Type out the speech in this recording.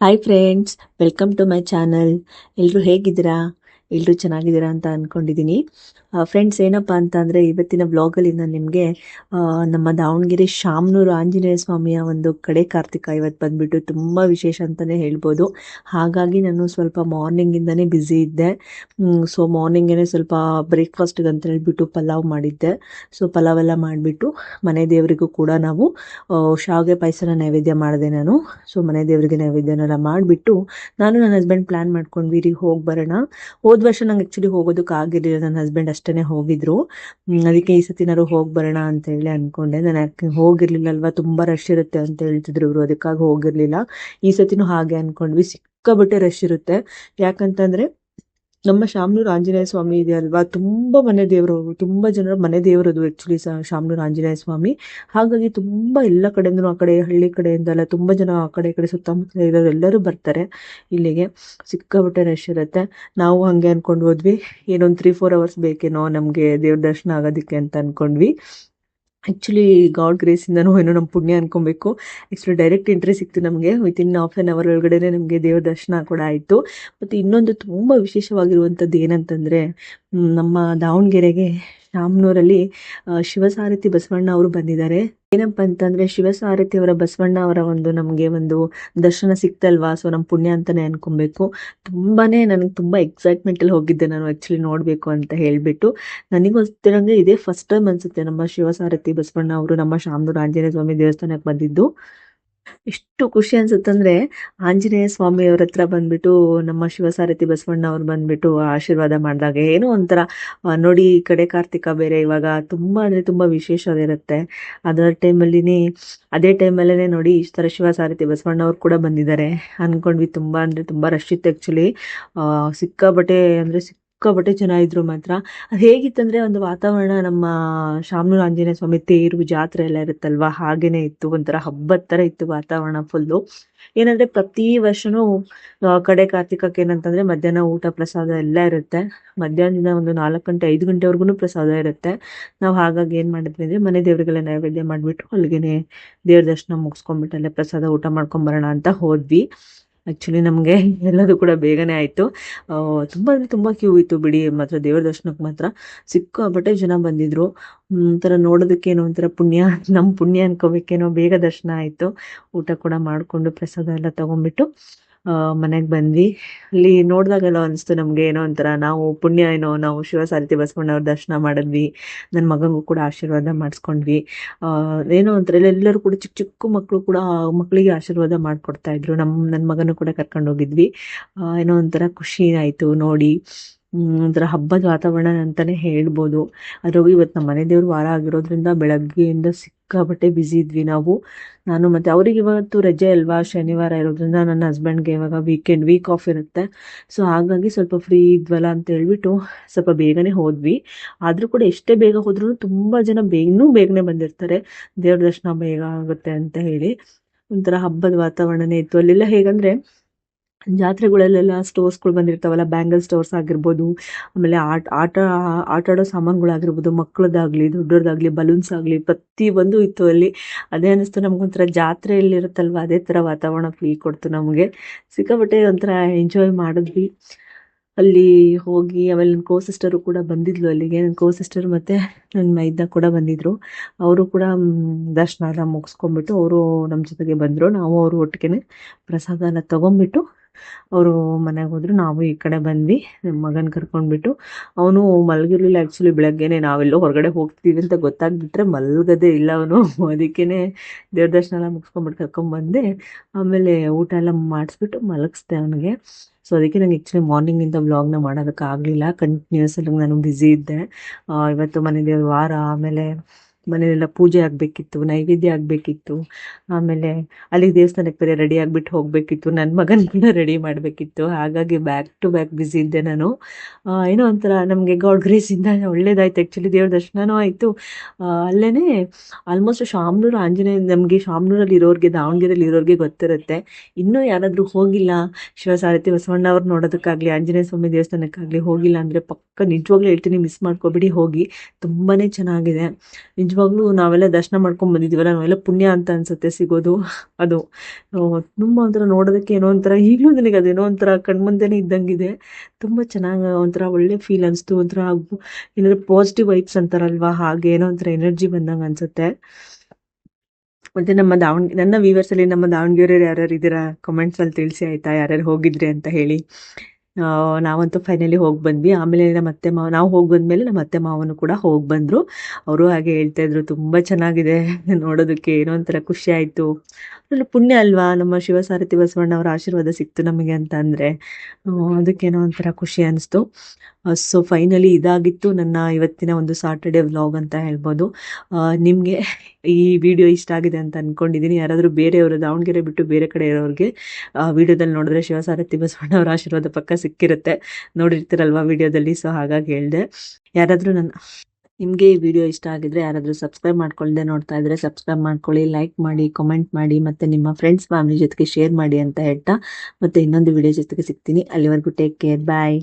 Hi friends, welcome to my channel. ಎಲ್ಲರೂ ಹೇಗಿದ್ದೀರಾ? ಎಲ್ಲರೂ ಚೆನ್ನಾಗಿದ್ದೀರಾ ಅಂತ ಅಂದ್ಕೊಂಡಿದ್ದೀನಿ. ಫ್ರೆಂಡ್ಸ್, ಏನಪ್ಪ ಅಂತ ಅಂದರೆ ಇವತ್ತಿನ ವ್ಲಾಗಲ್ಲಿ ನಾನು ನಿಮಗೆ ನಮ್ಮ ದಾವಣಗೆರೆ ಶಾಮನೂರು ಆಂಜನೇಯ ಸ್ವಾಮಿಯ ಒಂದು ಕಡೆ ಕಾರ್ತಿಕ ಇವತ್ತು ಬಂದುಬಿಟ್ಟು ತುಂಬ ವಿಶೇಷ ಅಂತಲೇ ಹೇಳ್ಬೋದು. ಹಾಗಾಗಿ ನಾನು ಸ್ವಲ್ಪ ಮಾರ್ನಿಂಗಿಂದನೇ ಬ್ಯುಸಿ ಇದ್ದೆ. ಸೊ ಮಾರ್ನಿಂಗೇ ಸ್ವಲ್ಪ ಬ್ರೇಕ್ಫಾಸ್ಟ್ಗೆ ಅಂತ ಹೇಳ್ಬಿಟ್ಟು ಪಲಾವ್ ಮಾಡಿದ್ದೆ. ಸೊ ಪಲಾವ್ ಎಲ್ಲ ಮಾಡಿಬಿಟ್ಟು ಮನೆ ದೇವರಿಗೂ ಕೂಡ ನಾವು ಶಾವಿಗೆ ಪಾಯಸನ ನೈವೇದ್ಯ ಮಾಡಿದೆ ನಾನು. ಸೊ ಮನೆ ದೇವರಿಗೆ ನೈವೇದ್ಯನೆಲ್ಲ ಮಾಡಿಬಿಟ್ಟು ನಾನು ನನ್ನ ಹಸ್ಬೆಂಡ್ ಪ್ಲ್ಯಾನ್ ಮಾಡ್ಕೊಂಡ್ವಿ ರೀ ಹೋಗಿ ಬರೋಣ. ಹೋದ ವರ್ಷ ನಂಗೆ ಆ್ಯಕ್ಚುಲಿ ಹೋಗೋದಕ್ಕೆ ಆಗಿರಲಿಲ್ಲ, ನನ್ನ ಹಸ್ಬೆಂಡ್ ಅಷ್ಟೇ ಹೋಗಿದ್ರು. ಅದಕ್ಕೆ ಈ ಸತಿನಾರು ಹೋಗಿ ಬರೋಣ ಅಂತ ಹೇಳಿ ಅಂದ್ಕೊಂಡೆ. ನಾನು ಯಾಕೆ ಹೋಗಿರಲಿಲ್ಲ ಅಲ್ವಾ, ತುಂಬ ರಶ್ ಇರುತ್ತೆ ಅಂತ ಹೇಳ್ತಿದ್ರು ಇವರು, ಅದಕ್ಕಾಗಿ ಹೋಗಿರಲಿಲ್ಲ. ಈ ಸತಿನೂ ಹಾಗೆ ಅಂದ್ಕೊಂಡ್ವಿ, ಸಿಕ್ಕಾಬಟ್ಟೆ ರಶ್ ಇರುತ್ತೆ. ಯಾಕಂತಂದರೆ ನಮ್ಮ ಶಾಮನೂರು ಆಂಜನೇಯ ಸ್ವಾಮಿ ಇದೆ ಅಲ್ವಾ, ತುಂಬ ಮನೆ ದೇವರು, ತುಂಬ ಜನರ ಮನೆ ದೇವರದು ಆ್ಯಕ್ಚುಲಿ ಶಾಮನೂರು ಆಂಜನೇಯ ಸ್ವಾಮಿ. ಹಾಗಾಗಿ ತುಂಬ ಎಲ್ಲ ಕಡೆಯಿಂದನೂ, ಆ ಕಡೆ ಹಳ್ಳಿ ಕಡೆಯಿಂದೆಲ್ಲ ತುಂಬ ಜನ ಆ ಕಡೆ ಈ ಕಡೆ ಸುತ್ತಮುತ್ತ ಇರೋರು ಎಲ್ಲರೂ ಬರ್ತಾರೆ ಇಲ್ಲಿಗೆ. ಸಿಕ್ಕಾಬಟ್ಟೆ ರಶ್ ಇರುತ್ತೆ. ನಾವು ಹಾಗೆ ಅಂದ್ಕೊಂಡು ಹೋದ್ವಿ, ಏನೊಂದು 3-4 ಅವರ್ಸ್ ಬೇಕೇನೋ ನಮಗೆ ದೇವ್ರ ದರ್ಶನ ಆಗೋದಕ್ಕೆ ಅಂತ ಅಂದ್ಕೊಂಡ್ವಿ. ಆ್ಯಕ್ಚುಲಿ ಗಾಡ್ ಗ್ರೇಸಿಂದನೂ ಏನೋ ನಮ್ಮ ಪುಣ್ಯ ಅನ್ಕೊಬೇಕು. ಆ್ಯಕ್ಚುಲಿ ಡೈರೆಕ್ಟ್ ಎಂಟ್ರಿ ಸಿಕ್ತು ನಮಗೆ, ವಿತಿನ್ ಹಾಫ್ ಆನ್ ಅವರ್ ಒಳಗಡೆ ನಮಗೆ ದೇವ್ರ ದರ್ಶನ ಕೂಡ ಆಯಿತು. ಮತ್ತು ಇನ್ನೊಂದು ತುಂಬ ವಿಶೇಷವಾಗಿರುವಂಥದ್ದು ಏನಂತಂದರೆ, ನಮ್ಮ ದಾವಣಗೆರೆಗೆ ಶಾಮನೂರಲ್ಲಿ ಶಿವಸಾರಥಿ ಬಸವಣ್ಣ ಅವರು ಬಂದಿದ್ದಾರೆ. ಏನಪ್ಪ ಅಂತಂದರೆ, ಶಿವಸಾರಥಿ ಅವರ ಬಸವಣ್ಣ ಅವರ ಒಂದು ನಮಗೆ ಒಂದು ದರ್ಶನ ಸಿಕ್ತಲ್ವಾ, ಸೊ ನಮ್ಮ ಪುಣ್ಯ ಅಂತಲೇ ಅನ್ಕೊಬೇಕು. ತುಂಬಾ ನನಗೆ ತುಂಬ ಎಕ್ಸೈಟ್ಮೆಂಟಲ್ಲಿ ಹೋಗಿದ್ದೆ ನಾನು ಆ್ಯಕ್ಚುಲಿ ನೋಡಬೇಕು ಅಂತ ಹೇಳಿಬಿಟ್ಟು. ನನಗೋಸ್ಕರಂಗೆ ಇದೇ ಫಸ್ಟ್ ಟೈಮ್ ಅನಿಸುತ್ತೆ ನಮ್ಮ ಶಿವಸಾರಥಿ ಬಸವಣ್ಣ ಅವರು ನಮ್ಮ ಶಾಮನೂರು ಆಂಜನೇಯ ಸ್ವಾಮಿ ದೇವಸ್ಥಾನಕ್ಕೆ ಬಂದಿದ್ದು. ಎಷ್ಟು ಖುಷಿ ಅನ್ಸುತ್ತಂದ್ರೆ, ಆಂಜನೇಯ ಸ್ವಾಮಿ ಅವ್ರ ಹತ್ರ ಬಂದ್ಬಿಟ್ಟು ನಮ್ಮ ಶಿವಸಾರಥಿ ಬಸವಣ್ಣ ಅವ್ರು ಬಂದ್ಬಿಟ್ಟು ಆಶೀರ್ವಾದ ಮಾಡಿದಾಗ ಏನೋ ಒಂಥರ ನೋಡಿ, ಈ ಕಡೆ ಕಾರ್ತಿಕ ಬೇರೆ ಇವಾಗ ತುಂಬ ಅಂದರೆ ತುಂಬ ವಿಶೇಷ ಇರುತ್ತೆ. ಅದರ ಅದೇ ಟೈಮಲ್ಲೇ ನೋಡಿ ಈ ಥರ ಶಿವಸಾರಥಿ ಬಸವಣ್ಣ ಅವ್ರು ಕೂಡ ಬಂದಿದ್ದಾರೆ ಅಂದ್ಕೊಂಡ್ವಿ. ತುಂಬ ಅಂದರೆ ತುಂಬ ರಶ್ ಇತ್ತು ಆ್ಯಕ್ಚುಲಿ. ಸಿಕ್ಕಾಬಟ್ಟೆ ಅಂದರೆ ಸಿಕ್ಕಾಬಟ್ಟೆ ಜನ ಇದ್ರು ಮಾತ್ರ. ಅದು ಹೇಗಿತ್ತಂದರೆ, ಒಂದು ವಾತಾವರಣ ನಮ್ಮ ಶಾಮನೂರು ಆಂಜನೇಯ ಸ್ವಾಮಿ ತೇರು ಜಾತ್ರೆ ಎಲ್ಲ ಇರುತ್ತಲ್ವ, ಹಾಗೇನೆ ಇತ್ತು. ಒಂಥರ ಹಬ್ಬದ ಥರ ಇತ್ತು ವಾತಾವರಣ ಫುಲ್ಲು. ಏನಂದರೆ ಪ್ರತಿ ವರ್ಷವೂ ಕಡೆ ಕಾರ್ತಿಕಕ್ಕೆ ಏನಂತಂದರೆ ಮಧ್ಯಾಹ್ನ ಊಟ ಪ್ರಸಾದ ಎಲ್ಲ ಇರುತ್ತೆ. ಮಧ್ಯಾಹ್ನದಿಂದ ಒಂದು 4 ಗಂಟೆ 5 ಗಂಟೆವರೆಗೂ ಪ್ರಸಾದ ಇರುತ್ತೆ. ನಾವು ಹಾಗಾಗಿ ಏನು ಮಾಡಿದ್ವಿ ಅಂದರೆ, ಮನೆ ದೇವರಿಗೆಲ್ಲ ನೈವೇದ್ಯ ಮಾಡಿಬಿಟ್ಟು ಅಲ್ಲಿಗೆ ದೇವ್ರ ದರ್ಶನ ಮುಗಿಸ್ಕೊಂಡ್ಬಿಟ್ಟು ಅಲ್ಲೇ ಪ್ರಸಾದ ಊಟ ಮಾಡ್ಕೊಂಬರೋಣ ಅಂತ ಹೋದ್ವಿ. ಆ್ಯಕ್ಚುಲಿ ನಮಗೆ ಎಲ್ಲದೂ ಕೂಡ ಬೇಗನೆ ಆಯಿತು. ತುಂಬ ಅಂದರೆ ತುಂಬ ಕ್ಯೂ ಇತ್ತು ಬಿಡಿ, ಮಾತ್ರ ದೇವ್ರ ದರ್ಶನಕ್ಕೆ ಮಾತ್ರ ಸಿಕ್ಕಾಪಟ್ಟೆ ಜನ ಬಂದಿದ್ದರು. ಒಂಥರ ನೋಡೋದಕ್ಕೇನೋ ಒಂಥರ ಪುಣ್ಯ, ನಮ್ಮ ಪುಣ್ಯ ಅನ್ಕೋಬೇಕೇನೋ, ಬೇಗ ದರ್ಶನ ಆಯಿತು. ಊಟ ಕೂಡ ಮಾಡಿಕೊಂಡು ಪ್ರಸಾದ ಎಲ್ಲ ತೊಗೊಂಡ್ಬಿಟ್ಟು ಮನೆಗೆ ಬಂದ್ವಿ. ಅಲ್ಲಿ ನೋಡಿದಾಗೆಲ್ಲ ಅನಿಸ್ತು ನಮಗೆ ಏನೋ ಒಂಥರ ನಾವು ಪುಣ್ಯ, ಏನೋ ನಾವು ಶಿವಸಾರಥಿ ಬಸವಣ್ಣ ಅವ್ರ ದರ್ಶನ ಮಾಡಿದ್ವಿ. ನನ್ನ ಮಗನಿಗೂ ಕೂಡ ಆಶೀರ್ವಾದ ಮಾಡಿಸ್ಕೊಂಡ್ವಿ. ಏನೋ ಒಂಥರ ಎಲ್ಲರೂ ಕೂಡ ಚಿಕ್ಕ ಚಿಕ್ಕ ಮಕ್ಕಳು ಕೂಡ ಮಕ್ಕಳಿಗೆ ಆಶೀರ್ವಾದ ಮಾಡಿಕೊಡ್ತಾಯಿದ್ರು. ನನ್ನ ಮಗನೂ ಕೂಡ ಕರ್ಕೊಂಡು ಹೋಗಿದ್ವಿ. ಏನೋ ಒಂಥರ ಖುಷಿ ಆಯಿತು ನೋಡಿ. ಒಂಥರ ಹಬ್ಬದ ವಾತಾವರಣ ಅಂತಲೇ ಹೇಳ್ಬೋದು. ಅದ್ರಾಗೂ ಇವತ್ತು ನಮ್ಮ ಮನೆ ದೇವ್ರ ವಾರ ಆಗಿರೋದ್ರಿಂದ ಬೆಳಗ್ಗೆಯಿಂದ ಸಿಕ್ಕಾಬಟ್ಟೆ ಬ್ಯುಸಿ ಇದ್ವಿ ನಾವು. ನಾನು ಮತ್ತು ಅವ್ರಿಗೆ ಇವತ್ತು ರಜೆ ಅಲ್ವಾ, ಶನಿವಾರ ಇರೋದ್ರಿಂದ ನನ್ನ ಹಸ್ಬೆಂಡ್ಗೆ ಇವಾಗ ವೀಕ್ ಆಫ್ ಇರುತ್ತೆ. ಸೊ ಹಾಗಾಗಿ ಸ್ವಲ್ಪ ಫ್ರೀ ಇದ್ವಲ್ಲ ಅಂತ ಹೇಳ್ಬಿಟ್ಟು ಸ್ವಲ್ಪ ಬೇಗನೆ ಹೋದ್ವಿ. ಆದರೂ ಕೂಡ ಎಷ್ಟೇ ಬೇಗ ಹೋದ್ರೂ ತುಂಬ ಜನ ಇನ್ನೂ ಬೇಗನೆ ಬಂದಿರ್ತಾರೆ, ದೇವ್ರ ದರ್ಶನ ಬೇಗ ಆಗುತ್ತೆ ಅಂತ ಹೇಳಿ. ಒಂಥರ ಹಬ್ಬದ ವಾತಾವರಣನೇ ಇತ್ತು. ಅಲ್ಲೆಲ್ಲ ಹೇಗಂದರೆ, ಜಾತ್ರೆಗಳಲ್ಲೆಲ್ಲ ಸ್ಟೋರ್ಸ್ಗಳು ಬಂದಿರ್ತಾವಲ್ಲ, ಬ್ಯಾಂಗಲ್ ಸ್ಟೋರ್ಸ್ ಆಗಿರ್ಬೋದು, ಆಮೇಲೆ ಆಟ ಆಡೋ ಸಾಮಾನುಗಳಾಗಿರ್ಬೋದು, ಮಕ್ಕಳದಾಗಲಿ ದೊಡ್ಡವ್ರದ್ದಾಗಲಿ, ಬಲೂನ್ಸ್ ಆಗಲಿ, ಪ್ರತಿಯೊಂದು ಇತ್ತು ಅಲ್ಲಿ. ಅದೇ ಅನ್ನಿಸ್ತು ನಮಗೊಂಥರ ಜಾತ್ರೆಯಲ್ಲಿರುತ್ತಲ್ವ, ಅದೇ ಥರ ವಾತಾವರಣ ಫೀಲ್ ಕೊಡ್ತು ನಮಗೆ. ಸಿಕ್ಕಾಪಟ್ಟೆ ಒಂಥರ ಎಂಜಾಯ್ ಮಾಡಿದ್ವಿ ಅಲ್ಲಿ ಹೋಗಿ. ಆಮೇಲೆ ನನ್ನ ಸಿಸ್ಟರು ಕೂಡ ಬಂದಿದ್ಲು ಅಲ್ಲಿಗೆ. ನನ್ನ ಸಿಸ್ಟರ್ ಮತ್ತು ನನ್ನ ಮೈದ್ನ ಕೂಡ ಬಂದಿದ್ದರು. ಅವರು ಕೂಡ ದರ್ಶನ ಎಲ್ಲ ಮುಗಿಸ್ಕೊಂಡ್ಬಿಟ್ಟು ಅವರು ನಮ್ಮ ಜೊತೆಗೆ ಬಂದರು. ನಾವು ಅವರು ಒಟ್ಟಿಗೆ ಪ್ರಸಾದ ಎಲ್ಲ ತೊಗೊಂಡ್ಬಿಟ್ಟು ಅವರು ಮನೆಗೆ ಹೋದರು. ನಾವು ಈ ಕಡೆ ಬಂದು ನಮ್ಮ ಮಗನ ಕರ್ಕೊಂಡ್ಬಿಟ್ಟು, ಅವನು ಮಲಗಿರಲಿಲ್ಲ ಆ್ಯಕ್ಚುಲಿ. ಬೆಳಗ್ಗೆನೆ ನಾವೆಲ್ಲೋ ಹೊರಗಡೆ ಹೋಗ್ತೀವಿ ಅಂತ ಗೊತ್ತಾಗ್ಬಿಟ್ರೆ ಮಲಗದೇ ಇಲ್ಲ ಅವನು. ಅದಕ್ಕೇ ದೇವ್ರ ದರ್ಶನ ಎಲ್ಲ ಮುಗಿಸ್ಕೊಂಡ್ಬಿಟ್ಟು ಕರ್ಕೊಂಡ್ಬಂದೆ. ಆಮೇಲೆ ಊಟ ಎಲ್ಲ ಮಾಡಿಸ್ಬಿಟ್ಟು ಮಲಗಿಸ್ದೆ ಅವನಿಗೆ. ಸೊ ಅದಕ್ಕೆ ನನಗೆ ಆ್ಯಕ್ಚುಲಿ ಮಾರ್ನಿಂಗಿಂದ ವ್ಲಾಗ್ನ ಮಾಡೋದಕ್ಕೆ ಆಗಲಿಲ್ಲ. ಕಂಟಿನ್ಯೂಸ್ ಆಗಿ ನಾನು ಬ್ಯುಸಿ ಇದ್ದೆ. ಇವತ್ತು ಮನೆ ದೇವ್ರ ವಾರ, ಆಮೇಲೆ ಮನೆಯಲ್ಲೆಲ್ಲ ಪೂಜೆ ಆಗಬೇಕಿತ್ತು, ನೈವೇದ್ಯ ಆಗಬೇಕಿತ್ತು, ಆಮೇಲೆ ಅಲ್ಲಿಗೆ ದೇವಸ್ಥಾನಕ್ಕೆ ಬೇರೆ ರೆಡಿ ಆಗಿಬಿಟ್ಟು ಹೋಗಬೇಕಿತ್ತು, ನನ್ನ ಮಗನ ಕೂಡ ರೆಡಿ ಮಾಡಬೇಕಿತ್ತು. ಹಾಗಾಗಿ ಬ್ಯಾಕ್ ಟು ಬ್ಯಾಕ್ ಬ್ಯುಸಿ ಇದ್ದೆ ನಾನು. ಏನೋ ಒಂಥರ ನಮಗೆ ಗಾಡ್ ಗ್ರೇಸಿಂದ ಒಳ್ಳೇದಾಯ್ತು ಆ್ಯಕ್ಚುಲಿ. ದೇವ್ರ ದರ್ಶನವೂ ಆಯಿತು. ಅಲ್ಲೇ ಆಲ್ಮೋಸ್ಟ್ ಶಾಮನೂರು ಆಂಜನೇಯ, ನಮಗೆ ಶಾಮನೂರಲ್ಲಿ ಇರೋರಿಗೆ, ದಾವಣಗೆರೆಯಲ್ಲಿ ಇರೋರಿಗೆ ಗೊತ್ತಿರುತ್ತೆ. ಇನ್ನೂ ಯಾರಾದರೂ ಹೋಗಿಲ್ಲ, ಶಿವಸಾರಥಿ ಬಸವಣ್ಣ ಅವ್ರು ನೋಡೋದಕ್ಕಾಗಲಿ, ಆಂಜನೇಯ ಸ್ವಾಮಿ ದೇವಸ್ಥಾನಕ್ಕಾಗಲಿ ಹೋಗಿಲ್ಲ ಅಂದರೆ ಪಕ್ಕ ನಿಜವಾಗ್ಲೂ ಹೇಳ್ತೀನಿ, ಮಿಸ್ ಮಾಡ್ಕೊಬಿಡಿ, ಹೋಗಿ. ತುಂಬಾ ಚೆನ್ನಾಗಿದೆ ನಿಜವಾಗ್ಲೂ. ನಿಜವಾಗ್ಲೂ ನಾವೆಲ್ಲ ದರ್ಶನ ಮಾಡ್ಕೊಂಡು ಬಂದಿದ್ದೀವಲ್ಲ, ನಾವೆಲ್ಲ ಪುಣ್ಯ ಅಂತ ಅನ್ಸುತ್ತೆ ಸಿಗೋದು. ಅದು ತುಂಬ ಒಂಥರ ನೋಡೋದಕ್ಕೆ ಏನೋ ಒಂಥರ, ಈಗಲೂ ನನಗೆ ಅದೇನೋ ಒಂಥರ ಕಣ್ಮುಂದೆನೇ ಇದ್ದಂಗಿದೆ. ತುಂಬ ಚೆನ್ನಾಗಿ ಒಂಥರ ಒಳ್ಳೆ ಫೀಲ್ ಅನಿಸ್ತು. ಒಂಥರ ಏನಾದ್ರು ಪಾಸಿಟಿವ್ ವೈಬ್ಸ್ ಅಂತಾರಲ್ವಾ, ಹಾಗೆ ಏನೋ ಒಂಥರ ಎನರ್ಜಿ ಬಂದಂಗೆ ಅನ್ಸುತ್ತೆ. ಮತ್ತೆ ನನ್ನ ವ್ಯೂವರ್ಸ್ ಅಲ್ಲಿ ನಮ್ಮ ದಾವಣಗೆರೆಯವ್ರು ಯಾರ್ಯಾರು ಇದ್ದೀರಾ ಕಮೆಂಟ್ಸ್ ಅಲ್ಲಿ ತಿಳಿಸಿ ಆಯ್ತಾ, ಯಾರ್ಯಾರು ಹೋಗಿದ್ರಿ ಅಂತ ಹೇಳಿ. ನಾವಂತೂ ಫೈನಲಿ ಹೋಗಿ ಬಂದ್ವಿ. ಆಮೇಲೆ ನಮ್ಮ ಅತ್ತೆ ಮಾವ, ನಾವು ಹೋಗಿ ಬಂದ್ಮೇಲೆ ನಮ್ಮ ಅತ್ತೆ ಮಾವನು ಕೂಡ ಹೋಗಿ ಬಂದರು. ಅವರು ಹಾಗೆ ಹೇಳ್ತಾ ಇದ್ರು, ತುಂಬ ಚೆನ್ನಾಗಿದೆ ನೋಡೋದಕ್ಕೆ, ಏನೋ ಒಂಥರ ಖುಷಿ ಆಯಿತು. ಅದರಲ್ಲೂ ಪುಣ್ಯ ಅಲ್ವಾ, ನಮ್ಮ ಶಿವಸಾರಥಿ ಬಸವಣ್ಣ ಅವರ ಆಶೀರ್ವಾದ ಸಿಕ್ತು ನಮಗೆ ಅಂತ ಅಂದರೆ, ಅದಕ್ಕೇನೋ ಒಂಥರ ಖುಷಿ ಅನಿಸ್ತು. ಸೊ ಫೈನಲಿ ಇದಾಗಿತ್ತು ನನ್ನ ಇವತ್ತಿನ ಒಂದು ಸಾಟರ್ಡೆ ವ್ಲಾಗ್ ಅಂತ ಹೇಳ್ಬೋದು. ನಿಮಗೆ ಈ ವಿಡಿಯೋ ಇಷ್ಟ ಆಗಿದೆ ಅಂತ ಅಂದ್ಕೊಂಡಿದ್ದೀನಿ. ಯಾರಾದರೂ ಬೇರೆಯವರು ದಾವಣಗೆರೆ ಬಿಟ್ಟು ಬೇರೆ ಕಡೆ ಇರೋರಿಗೆ ವಿಡಿಯೋದಲ್ಲಿ ನೋಡಿದ್ರೆ ಶಿವಸಾರಥಿ ಬಸವಣ್ಣ ಅವರ ಆಶೀರ್ವಾದ ಪಕ್ಕ ಸಿಕ್ಕಿರುತ್ತೆ, ನೋಡಿರ್ತೀರಲ್ವ ವಿಡಿಯೋದಲ್ಲಿ. ಸೊ ಹಾಗಾಗಿ ಹೇಳಿದೆ. ಯಾರಾದರೂ ನಿಮಗೆ ಈ ವಿಡಿಯೋ ಇಷ್ಟ ಆಗಿದ್ರೆ, ಯಾರಾದರೂ ಸಬ್ಸ್ಕ್ರೈಬ್ ಮಾಡ್ಕೊಳ್ಳದೆ ನೋಡ್ತಾ ಇದ್ರೆ ಸಬ್ಸ್ಕ್ರೈಬ್ ಮಾಡ್ಕೊಳ್ಳಿ, ಲೈಕ್ ಮಾಡಿ, ಕಾಮೆಂಟ್ ಮಾಡಿ, ಮತ್ತು ನಿಮ್ಮ ಫ್ರೆಂಡ್ಸ್ ಫ್ಯಾಮಿಲಿ ಜೊತೆಗೆ ಶೇರ್ ಮಾಡಿ ಅಂತ ಹೇಳ್ತಾ ಮತ್ತೆ ಇನ್ನೊಂದು ವಿಡಿಯೋ ಜೊತೆಗೆ ಸಿಗ್ತೀನಿ. ಅಲ್ಲಿವರೆಗೂ ಟೇಕ್ ಕೇರ್, ಬಾಯ್.